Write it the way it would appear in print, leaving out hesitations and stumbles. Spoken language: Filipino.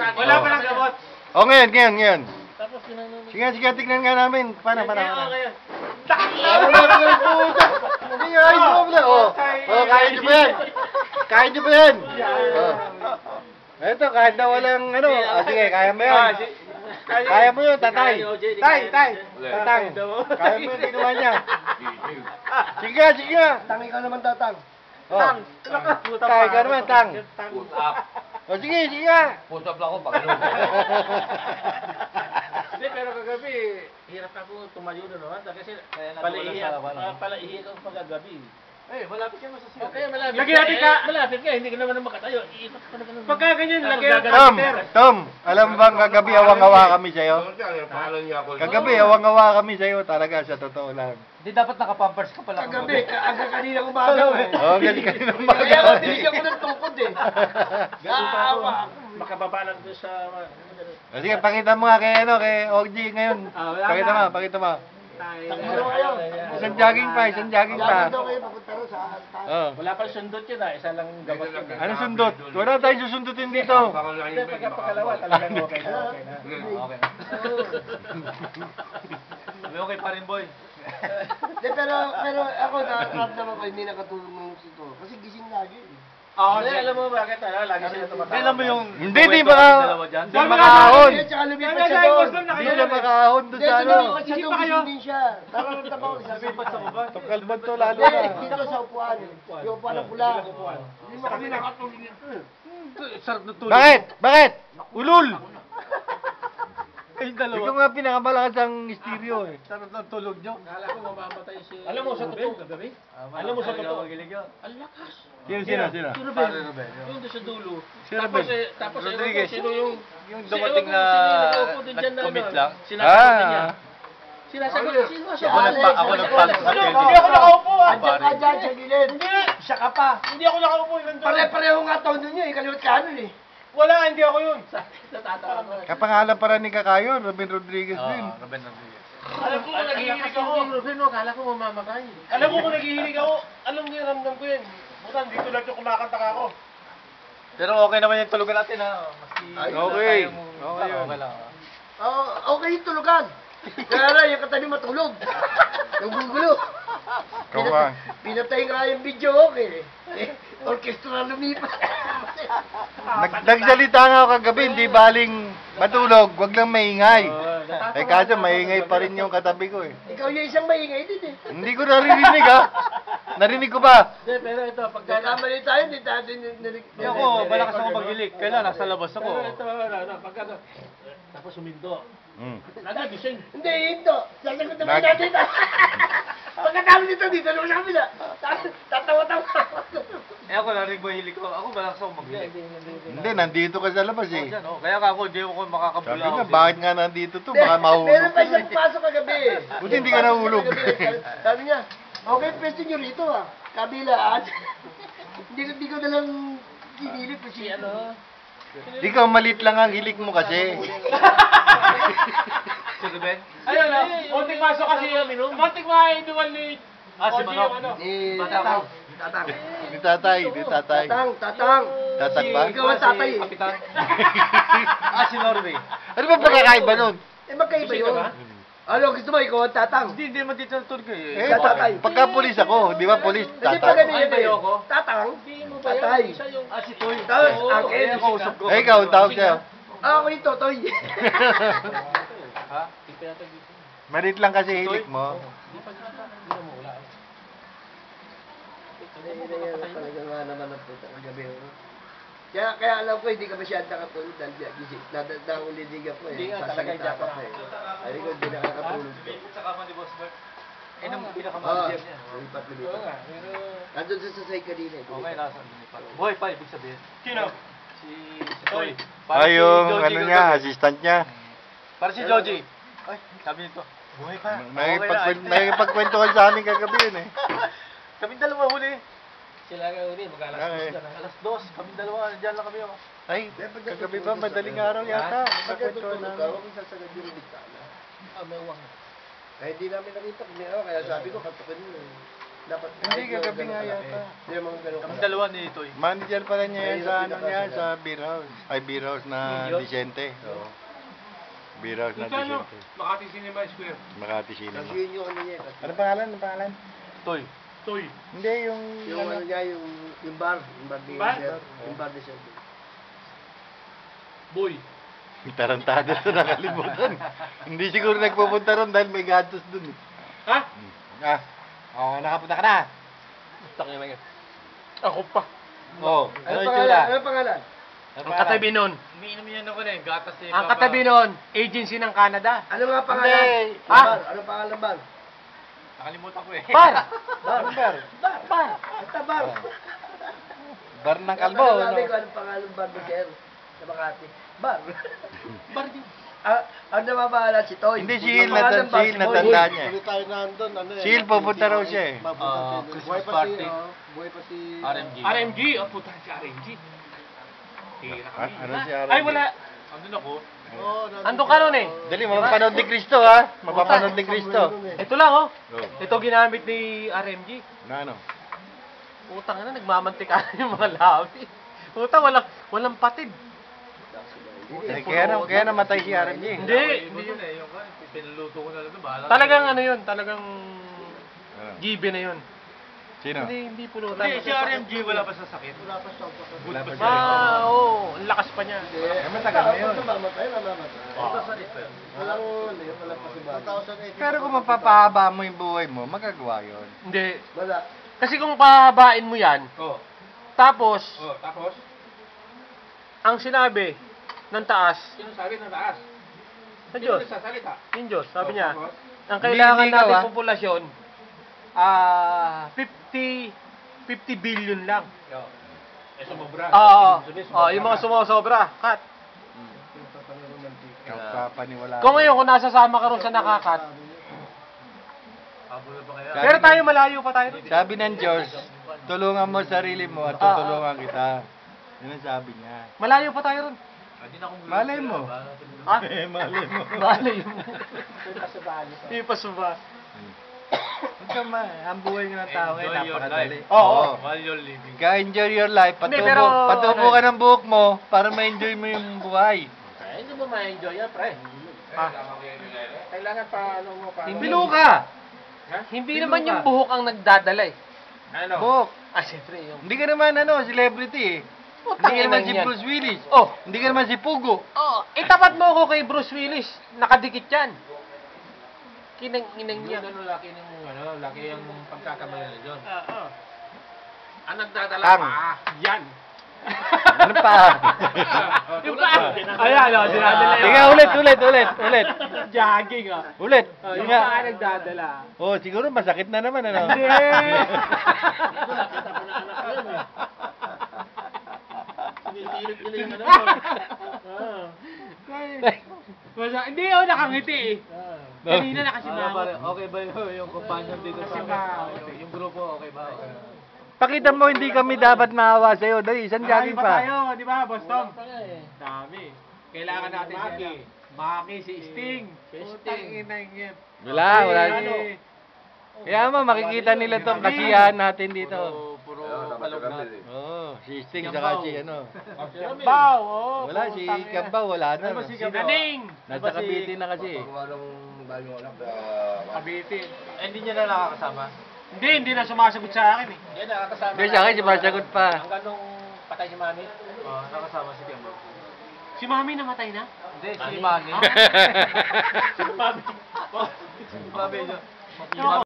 Wala pa ng gamot. O, ngayon. Tapos pinanong. Sige, tignan nga namin. Paano? Okay. Sige, ayos mo pala. Kaya nyo ba yan? Kaya nyo ba yan? Ito, kahit na walang ano. Sige, kaya mo yan. Kaya mo yun, tatay. Tatang. Kaya mo yung ginawa niya. Sige nga. Tangi ka naman, tatang. Tang. Kaya ka naman, tang. Put up. O, sige nga. Put up lang ako, pagano. Hindi, pero kagabi, hirap ako tumayo doon, no? Kasi palaihi ako pagkagabi. Eh, malapit ka sa siya. Kaya malapit. Lagyan natin ka. Malapit ka, hindi ka naman makatayo. Iikot ka na ganun. Pagka ganyan, lagyan natin. Tom, alam mo bang kagabi awang-awa kami sa'yo? Kagabi awang-awa kami sa'yo talaga, sa totoo lang. Hindi dapat nakapampers ka pala. Kagabi, aga kanina umaga eh. Oo, kasi kanina Kaya umaga. nga, binigyan ko ng tungkod eh. Gaawa. Makababa lang doon sa... Sige, pakita mo nga kay OG ngayon. Pakita mo. Isang jogging pa. Dapat daw kayo papunta rin sa taas. Oh. Wala pang sundot yun isa lang gamot yun. Ano sundot? Wala tayong susundutin dito. Hindi, pagkalawa talagang okay na. Okay. Okay pa rin, boy. Pero ako naramdaman ko hindi nakatulong ng ito. Kasi gising lagi. Hindi, alam mo bakit lagi sila tumatawag. Alam mo yung... Hindi makahon. Tsaka lumipat siya doon. Hindi siya makahon doon sa ano. Lumipat siya doon, gising din siya. Nakaramdam ako, Lumipat sa baba. Tukalban to lalo Hindi, na. dito sa upuan. Yung upuan ng pula. Hindi mo kami nakatulong yun. Sarap na tulog. Bakit? Ulul! Kayong Ikaw dalawa. nga pinakamalakas ang stereo eh. Sarap na tulog nyo. Kala ko mamamatay si... Alam mo sa totoo kagabi? Alam mo sa totoo. Ang lakas. Sino? Si Ruben. Yung doon sa dulo. Tapos Rodriguez. sino yung... Yung dumating na nag-commit lang. Sinasagot niya. Sinasagot niya. Ako nagpasok sa Hindi building. ako nakaupo ah. Andiyan ka dyan sa gilid. Hindi. Siya ka pa. Hindi ako nakaupo yun. Pare-pareho nga tono nyo eh. Kaliwat kanan eh. Wala, hindi ako yun. Natatawa ko. Kapangalan pa rin ni Kakayo, Robin Rodriguez din. Ruben Rodriguez. Alam ko kung naghihilig ako. Ruben, kala ko mamamatay. Alam ko kung naghihilig ako. Alam mo yung ramdam ko yan. Butan, dito lang yung kumakanta ka ako. Pero okay naman yung tulugan natin ha. Maski Okay. Okay lang. Okay yung tulugan. Kaya na yung katabi matulog. Yung gugulo. Kawan. Pinatay nga yung video okay. Orkestra lumipat. Nagsalita nga ako kagabi, hindi baling matulog, wag lang maingay. Eh kaso maingay pa rin yung katabi ko eh. Ikaw yung isang maingay din eh. Hindi ko naririnig ha. Narinig ko ba? Hindi, pero ito, pagka... Kamali tayo, hindi tayo narinig. Ako, malakas ako maghilik. Kailan nasa labas ako. Pero ito, pagka... Tapos sumindo. Nagising. Hindi, ito. Sasagot naman natin. Pagkatapos dito naman sa kabila. Tatawa-tawa. Ako narinig mo hilik ko. Ako malakas ako maghilik. Hindi, nandito ka sa labas eh. Dyan, Kaya ako, hindi ako makakabula Sabi ako. nga, bakit nga nandito to? Baka mahulog Meron pa ka siyang eh. pasok kagabi. Buti hindi ka nahulog. Sabi niya, okay, pwesto nyo rito ah. Kabilaan. Hindi ko nalang sinilip ko siya. Ikaw malit lang ang hilik mo kasi. Si Ruben? Ayun, konting pasok kasi yung minum. Konting mainuman ni... Si Manok. Tatang. Di tatay. Tatang. Tatag ba? Ikaw ang tatay eh. Kapitan. Si Norway. Ano ba pagkakaiba nun? Eh magkaiba yun. Ano, gusto mo ikaw ang tatang? Hindi naman dito natulog eh. Eh, tatay. pagka polis ako, di ba polis? Hindi pa ganun Ay, yun bayo eh. ko? Tatang. Hindi mo ba Tatay. yun? Siya yung... Si Toy. Tapos, Oo, akin. Ako usap ko. Eh, ikaw, ang tawag sa'yo. Ako yung totoy. Ha? Malit lang kasi hilik mo. Talaga nga naman ang puta ng gabi. Kaya alam ko hindi ka masyadong nakatulog dahil nakulidigan ko eh. Hindi nga, talaga Sasagita hindi ako ka eh. Ay ko hindi nakakatulog. Sa kama ni Boss Bert. Eh, nung Oo. pinakamanager niya. Lipat. Oo nga, pero... Nandun sa sasay kanina eh. Okay, nasa lumipat. Buhay pa, ibig sabihin. Sino? Si Toy. Ay, yung ano niya, assistant niya. Para si Joji. Ay, sabi nito. Buhay pa. May pagkwento ka sa amin kagabi yun eh. Kaming dalawa huli. Sila ka uli, mag-alas Okay. ka na. Alas 2, kaming dalawa. Diyan lang kami ako. Ay, kagabi ba madaling araw yata? Pagkwento Pagkatulog na. ka, huwag mong sasagad yung bintana. May uwang. Kaya hindi namin nakita kung ano, kaya sabi ko, katukin mo eh. Dapat Hindi, kagabi nga yata. Hindi yung mga ganun. Kami dalawa ni Toy. Manager pala niya yan sa ano niya, sa beer house. Ay, beer house na Vicente. Oo. Beer house na Vicente. Makati Cinema Square. Makati Cinema. Kasi yun yung ano niya. Ano pangalan? Ano pangalan? Toy. Toy. Hindi, yung... Yung ano niya, yung bar. Yung bar ni Bar? Sir. Yung bar ni Sir. Boy. Tarantado sa nakalimutan. Hindi siguro nagpupunta ron dahil may gatos dun. Ha? Ah, nakapunta ka na. Takin na yan. Ako pa. Oo. Ano pangalan? Ano pangalan? Ang katabi nun. Umiinom yan ako na gatas ni Ang katabi nun, agency ng Canada. Ano nga pangalan? Hindi. Ha? Ano pangalan bar? Nakalimutan ko eh. Par! Bar. Bar. Bar. Basta bar. Bar ng kalbo. Ano No? sabi ko, anong pangalan bar ni Sir? Sa Makati. Bar. Bar din. Ang namabahala si Toy. Hindi, si Hil Ang pangalan bar, si Boy. natanda niya. Hindi tayo nandun. Ano Si Hil, pupunta raw siya eh. Christmas party. Buhay pa si... RMG. RMG. Oh, puta si RMG. Hira kami. Ano si RMG? Ay, wala. Andun ako. Ando ka nun eh. Dali, mapapanood ni Cristo ha. Mapapanood ni Cristo. Ito lang oh. Oh. Ito ginamit ni RMG. Na ano? Utang na, nagmamantika yung mga labi. Utang, walang patid. Eh, kaya namatay si RMG. Hindi. Hindi yun eh. Yung pinuluto ko na lang doon. Bahala. Talagang ano yun, talagang Ano? gibe na yun. Sino? Hindi pulutan. Hindi, si RMG wala pa sa sakit. Wala pa siya. Wala pa siya. Oo, ang lakas pa niya. Eh, matagal na yun. Namamatay, namamatay. Walang ano yun, walang possibility. Pero kung mapapahaba mo yung buhay mo, magagawa yun. Hindi. Wala. Kasi kung pahabain mo yan, Oh. tapos, Tapos? ang sinabi ng taas, Sino sabi ng taas? sa Diyos, nagsasalita? yung Diyos, sabi niya, Tapos? ang kailangan Hindi ikaw, natin ah. populasyon, 50 billion lang. Eh, sumobra. Oo, yung mga sumosobra, cut. Kapaniwala. Kung ngayon, kung nasasama ka ron sa nakakat, Habol pa kaya? pero tayo malayo pa tayo ron. Sabi ng Diyos, tulungan mo sarili mo at tutulungan kita. Yun ang sabi niya. Malayo pa tayo ron. Hindi na akong Malay mo. Ha? Malay mo. Malayo mo. Hindi pa suba. Huwag ka ang buhay ng tao ngayon, Enjoy your napakadali. life. Oo. While you're living. Enjoy your life. Hindi, Patubo, pero- patubo ka ng buhok mo para ma-enjoy mo yung buhay. Hindi mo ma-enjoy yan, pre. Ha? Kailangan pa, ano mo pa. Bilo ka. Hindi naman yung buhok ang nagdadala eh. Ano? Buhok. Ah, siyempre yung... Hindi ka naman celebrity eh. Putang Hindi ka naman inang si yan. Bruce Willis. Oh, Hindi ka naman si Pugo. itapat mo ako kay Bruce Willis. Nakadikit yan. Kinang-inang yan. Ano laki ng laki yung pagkakamali na doon. Oo. Ang nagdadala Tang. pa. Yan. Ano pa? Yung pa. Ayan, o, dinadala yun. Sige, ulit. Jogging, ah. Ulit. Yung Nga. pa nagdadala. Oh, siguro masakit na naman ano. Hindi. Sinisilip nila yung ano. Hindi ako nakangiti eh. Kanina nakasimangot. Okay ba yung companion dito sa yung grupo? Okay ba? Pakita mo hindi kami dapat maawa sa'yo. Dali, isang jogging pa. tayo, di ba, Boss Tom? Dami. Kailangan natin Maki, si Sting. Sting. Wala. Ano? Kaya mo, makikita nila tong kasiyahan natin dito. Puro palog na. Oh, si Sting saka si ano. Bao, oh. Wala, si Kabaw, wala na. No? Si Daning. Nasa Cavite na kasi. Cavite. Hindi niya na nakakasama. Hindi na sumasagot sa akin eh. Hindi nakakasama. Hindi sa akin, sumasagot pa. Hanggang nung patay si Manny. Nakasama si Kembo. Si Mami namatay na? Hindi, si Manny. Si Mami. Si Mami. Ewan ko.